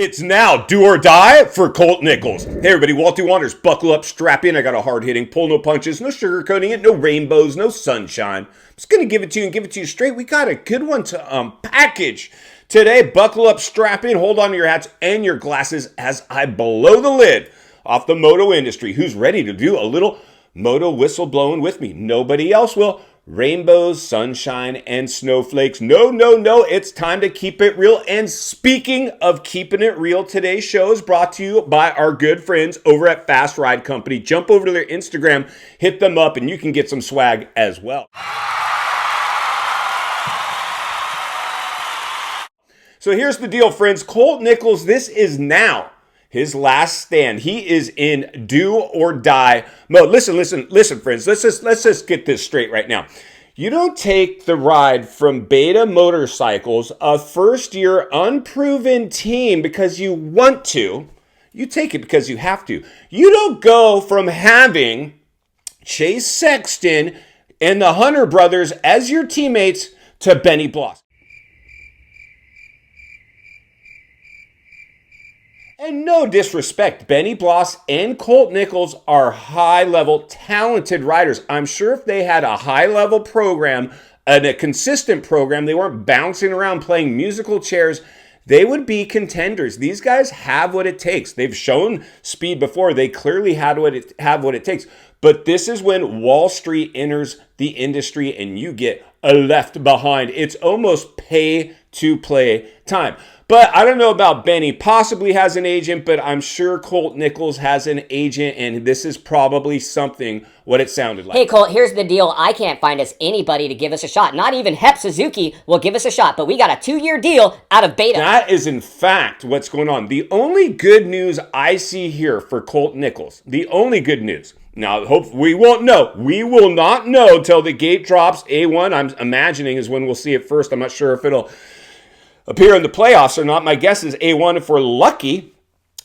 It's now do or die for Colt Nichols. Hey everybody, WALTY Wanders, buckle up, strap in. I got a hard-hitting pull, no punches, no sugarcoating it, no rainbows, no sunshine. I'm just going to give it to you and give it to you straight. We got a good one to package today. Buckle up, strap in, hold on to your hats and your glasses as I blow the lid off the moto industry. Who's ready to do a little moto whistle blowing with me? Nobody else will. Rainbows, sunshine, and snowflakes. No, it's time to keep it real. And speaking of keeping it real, today's show is brought to you by our good friends over at Fast Ride Company. Jump over to their Instagram, hit them up, and you can get some swag as well. So here's the deal, friends. Colt Nichols, this is now his last stand. He is in do or die mode. Listen, friends. Let's just get this straight right now. You don't take the ride from Beta Motorcycles, a first-year unproven team, because you want to. You take it because you have to. You don't go from having Chase Sexton and the Hunter brothers as your teammates to Benny Bloss. And no disrespect, Benny Bloss and Colt Nichols are high-level, talented riders. I'm sure if they had a high-level program and a consistent program, they weren't bouncing around playing musical chairs, they would be contenders. These guys have what it takes. They've shown speed before. They clearly have what it takes. But this is when Wall Street enters the industry and you get left behind. It's almost pay-to-play time. But I don't know about Benny. Possibly has an agent, but I'm sure Colt Nichols has an agent, and this is probably something what it sounded like. Hey, Colt, here's the deal. I can't find us anybody to give us a shot. Not even Hep Suzuki will give us a shot, but we got a 2-year deal out of Beta. That is, in fact, what's going on. The only good news I see here for Colt Nichols, the only good news. Now, we won't know. We will not know till the gate drops. A1, I'm imagining, is when we'll see it first. I'm not sure if it'll appear in the playoffs or not. My guess is A1 if we're lucky.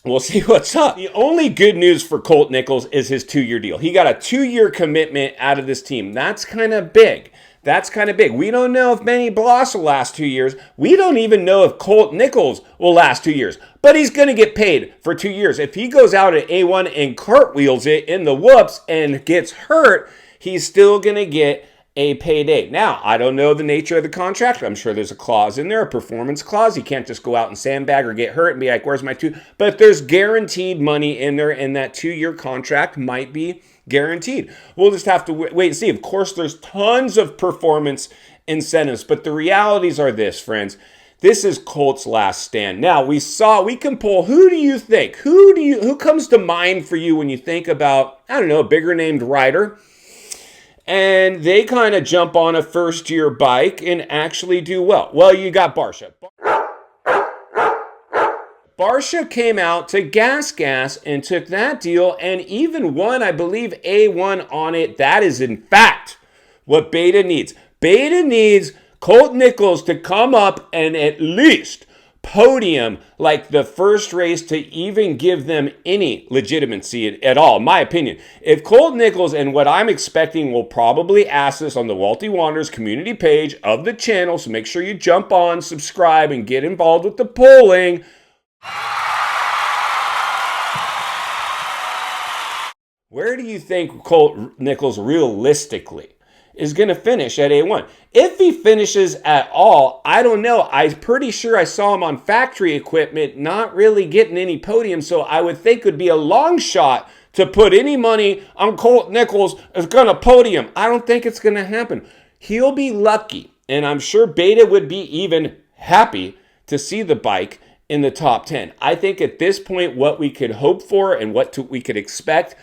We'll see what's up. The only good news for Colt Nichols is his 2-year deal. He got a 2-year commitment out of this team. That's kind of big. We don't know if Benny Bloss will last 2 years. We don't even know if Colt Nichols will last 2 years. But he's going to get paid for 2 years. If he goes out at A1 and cartwheels it in the whoops and gets hurt, he's still going to get a payday. Now, I don't know the nature of the contract. I'm sure there's a clause in there, a performance clause. You can't just go out and sandbag or get hurt and be like, where's my 2? But there's guaranteed money in there, and that 2-year contract might be guaranteed. We'll just have to wait and see. Of course, there's tons of performance incentives, but the realities are this, friends. This is Colt's last stand. Now, we can pull, who do you think? Who comes to mind for you when you think about, I don't know, a bigger named rider? And they kind of jump on a first-year bike and actually do well. Well, you got Barsha. Barsha came out to gas and took that deal and even won, I believe, A1 on it. That is, in fact, what Beta needs. Beta needs Colt Nichols to come up and at least podium like the first race to even give them any legitimacy at all, in my opinion. If Colt Nichols, and what I'm expecting, will probably ask this on the WALTY Wanders community page of the channel, so make sure you jump on, subscribe, and get involved with the polling. Where do you think Colt Nichols realistically is going to finish at A1? If he finishes at all, I don't know. I'm pretty sure I saw him on factory equipment, not really getting any podium, so I would think it would be a long shot to put any money on Colt Nichols is going to podium. I don't think it's going to happen. He'll be lucky, and I'm sure Beta would be even happy to see the bike in the top 10. I think at this point, what we could hope for and we could expect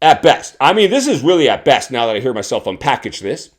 at best. I mean, this is really at best now that I hear myself unpackage this.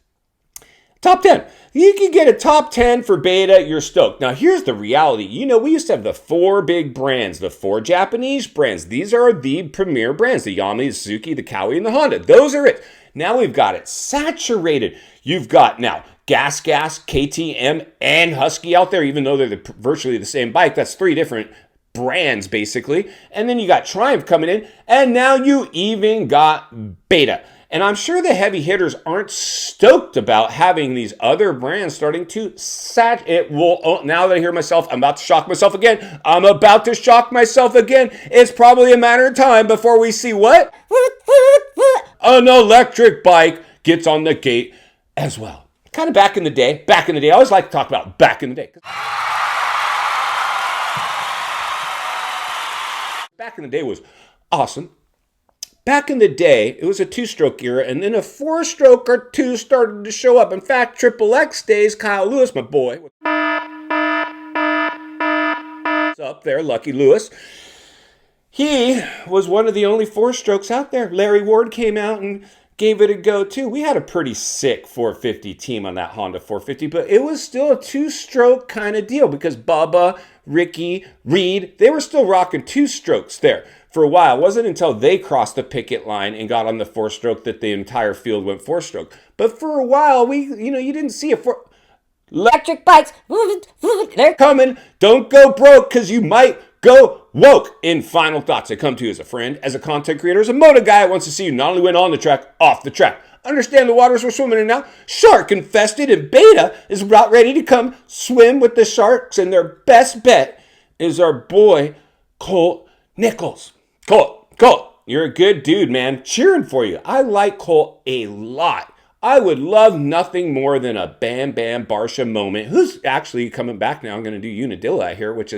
Top 10. You can get a top 10 for Beta, you're stoked. Now, here's the reality. You know, we used to have the 4 big brands, the 4 Japanese brands. These are the premier brands, the Yamaha, the Suzuki, the Kawi, and the Honda. Those are it. Now we've got it saturated. You've got now Gas, KTM, and Husky out there, even though they're virtually the same bike. That's 3 different brands, basically. And then you got Triumph coming in, and now you even got Beta. And I'm sure the heavy hitters aren't stoked about having these other brands starting to now that I hear myself, I'm about to shock myself again. I'm about to shock myself again. It's probably a matter of time before we see what? An electric bike gets on the gate as well. Kind of back in the day. I always like to talk about back in the day. Back in the day was awesome. Back in the day, it was a two-stroke era, and then a four-stroke or two started to show up. In fact, Triple X days, Kyle Lewis, my boy, up there, Lucky Lewis, he was one of the only four-strokes out there. Larry Ward came out and gave it a go, too. We had a pretty sick 450 team on that Honda 450, but it was still a two-stroke kind of deal because Bubba, Ricky, Reed, they were still rocking two strokes there for a while. It wasn't until they crossed the picket line and got on the four-stroke that the entire field went four-stroke. But for a while, you didn't see it. Electric bikes, they're coming. Don't go broke because you might go woke. In final thoughts, I come to you as a friend, as a content creator, as a moto guy that wants to see you not only win on the track, off the track. Understand the waters we're swimming in now. Shark infested, and Beta is about ready to come swim with the sharks, and their best bet is our boy Colt Nichols. Colt, you're a good dude, man. Cheering for you. I like Colt a lot. I would love nothing more than a Bam Bam Barsha moment. Who's actually coming back now? I'm going to do Unadilla here, which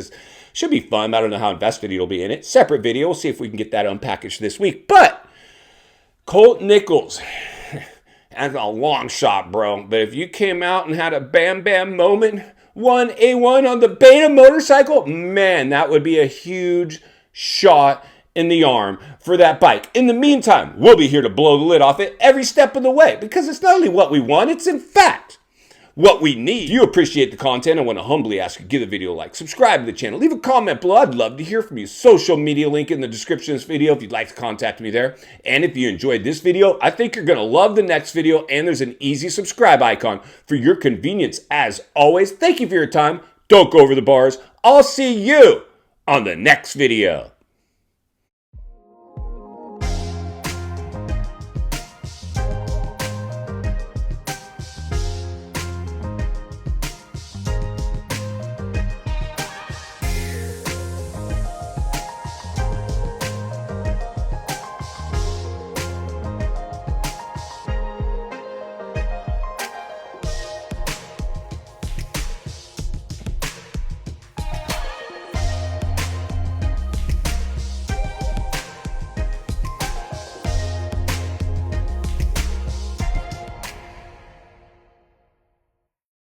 should be fun. I don't know how invested he'll be in it. Separate video. We'll see if we can get that unpackaged this week. But Colt Nichols, that's a long shot, bro. But if you came out and had a Bam Bam moment, 1A1 on the Beta motorcycle, man, that would be a huge shot in the arm for that bike. In the meantime, we'll be here to blow the lid off it every step of the way because it's not only what we want, it's in fact what we need. If you appreciate the content, I want to humbly ask you, give the video a like, subscribe to the channel, leave a comment below. I'd love to hear from you. Social media link in the description of this video if you'd like to contact me there. And if you enjoyed this video, I think you're going to love the next video, and there's an easy subscribe icon for your convenience. As always, thank you for your time. Don't go over the bars. I'll see you on the next video.